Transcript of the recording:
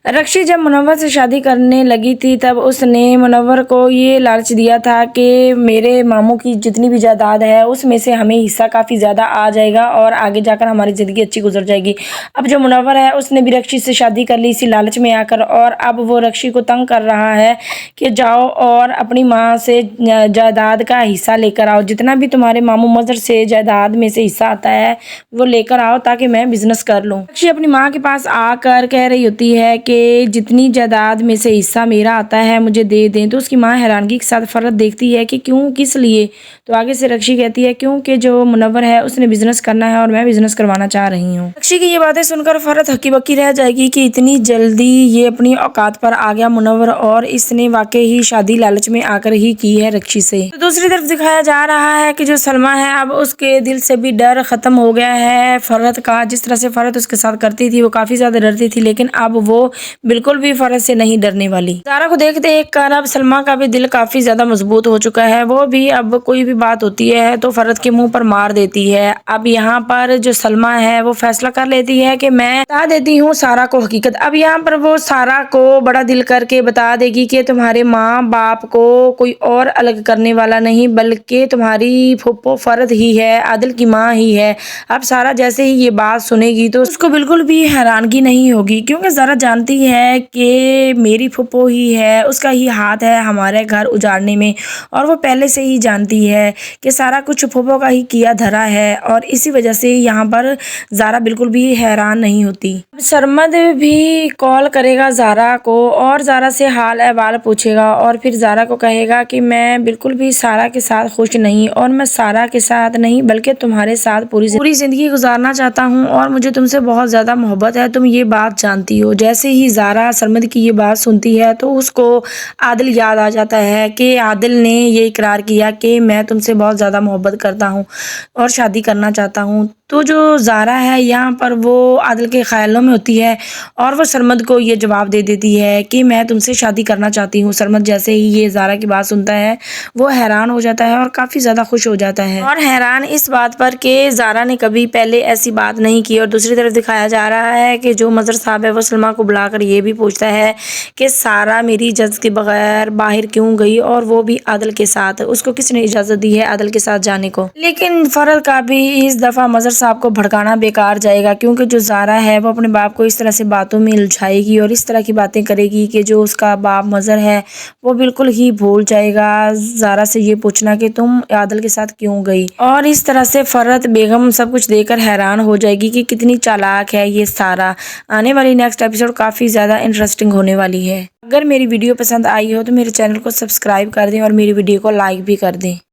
रक्षी जब मुनव्वर से शादी करने लगी थी तब उसने मुनव्वर को ये लालच दिया था कि मेरे मामू की जितनी भी जायदाद है उसमें से हमें हिस्सा काफ़ी ज़्यादा आ जाएगा और आगे जाकर हमारी ज़िंदगी अच्छी गुजर जाएगी। अब जो मुनव्वर है उसने भी रक्षी से शादी कर ली इसी लालच में आकर, और अब वो रक्षी को तंग कर रहा है कि जाओ और अपनी माँ से जायदाद का हिस्सा लेकर आओ, जितना भी तुम्हारे मामू मजर से जायदाद में से हिस्सा आता है वो लेकर आओ ताकि मैं बिजनेस कर लूँ। रक्षी अपनी माँ के पास आकर कह रही होती है कि जितनी जायदाद में से हिस्सा मेरा आता है मुझे दे दें। तो उसकी माँ हैरानगी के साथ फरहत देखती है कि क्यों, किस लिए। तो आगे से रक्षी कहती है क्योंकि जो मुनव्वर है उसने बिजनेस करना है और मैं बिजनेस करवाना चाह रही हूँ। रक्षी की ये बातें सुनकर फरहत हक्की बक्की रह जाएगी कि इतनी जल्दी ये अपनी औकात पर आ गया मुनव्वर, और इसने वाकई ही शादी लालच में आकर ही की है रक्षी से। तो दूसरी तरफ दिखाया जा रहा है कि जो सलमा है अब उसके दिल से भी डर खत्म हो गया है फरहत का। जिस तरह से फरहत उसके साथ करती थी वो काफी ज्यादा डरती थी, लेकिन अब वो बिल्कुल भी फरहत से नहीं डरने वाली। ज़ारा को देख देख कर अब सलमा का भी दिल काफी ज्यादा मजबूत हो चुका है। वो भी अब कोई भी बात होती है तो फरहत के मुंह पर मार देती है। अब यहाँ पर जो सलमा है वो फैसला कर लेती है कि मैं बता देती हूँ सारा को हकीकत। अब यहाँ पर वो सारा को बड़ा दिल करके बता देगी कि तुम्हारे माँ बाप को कोई और अलग करने वाला नहीं बल्कि तुम्हारी फुप्पो फरहत ही है, आदिल की माँ ही है। अब सारा जैसे ही ये बात सुनेगी तो उसको बिल्कुल भी हैरानगी नहीं होगी, क्योंकि ज़रा जानती है कि मेरी फुप्पो ही है, उसका ही हाथ है हमारे घर उजाड़ने में, और वो पहले से ही जानती है कि सारा कुछ फुप्पो का ही किया धरा है, और इसी वजह से यहाँ पर ज़ारा बिल्कुल भी हैरान नहीं होती। सरमद भी कॉल करेगा ज़ारा को और ज़ारा से हाल अहवाल पूछेगा, और फिर ज़ारा को कहेगा कि मैं बिल्कुल भी सारा के साथ खुश नहीं, और मैं सारा के साथ नहीं बल्कि तुम्हारे साथ पूरी ज़िंदगी गुजारना चाहता हूँ, और मुझे तुमसे बहुत ज़्यादा मोहब्बत है, तुम ये बात जानती हो। जैसे ही ज़ारा सरमद की ये बात सुनती है तो उसको आदिल याद आ जाता है कि आदिल ने ये इकरार किया कि मैं तुमसे बहुत ज़्यादा मोहब्बत करता हूँ और शादी करना चाहता हूँ। तो जो ज़ारा है यहाँ पर वो आदिल के ख्यालों में होती है और वो सरमद को ये जवाब दे देती है कि मैं तुमसे शादी करना चाहती हूँ। सरमद जैसे ही ये ज़ारा की बात सुनता है वो हैरान हो जाता है और काफ़ी ज़्यादा खुश हो जाता है, और हैरान इस बात पर कि ज़ारा ने कभी पहले ऐसी बात नहीं की। और दूसरी तरफ दिखाया जा रहा है कि जो मज़र साहब है वो सलमा को बुलाकर ये भी पूछता है कि सारा मेरी इजाज़त के बगैर बाहर क्यों गई, और वो भी आदिल के साथ। उसको किसने इजाज़त दी है आदिल के साथ जाने को। लेकिन फरहत का भी इस दफ़ा मज़र साहब को भड़काना बेकार जाएगा, क्योंकि जो ज़ारा है वो अपने बाप को इस तरह से बातों में उलझाएगी और इस तरह की बातें करेगी कि जो उसका बाप मज़र है वो बिल्कुल ही भूल जाएगा ज़ारा से ये पूछना कि तुम आदिल के साथ क्यों गई। और इस तरह से फरहत बेगम सब कुछ देखकर हैरान हो जाएगी कि कितनी चालाक है ये सारा। आने वाली नेक्स्ट एपिसोड काफ़ी ज़्यादा इंटरेस्टिंग होने वाली है। अगर मेरी वीडियो पसंद आई हो तो मेरे चैनल को सब्सक्राइब कर दें और मेरी वीडियो को लाइक भी कर दें।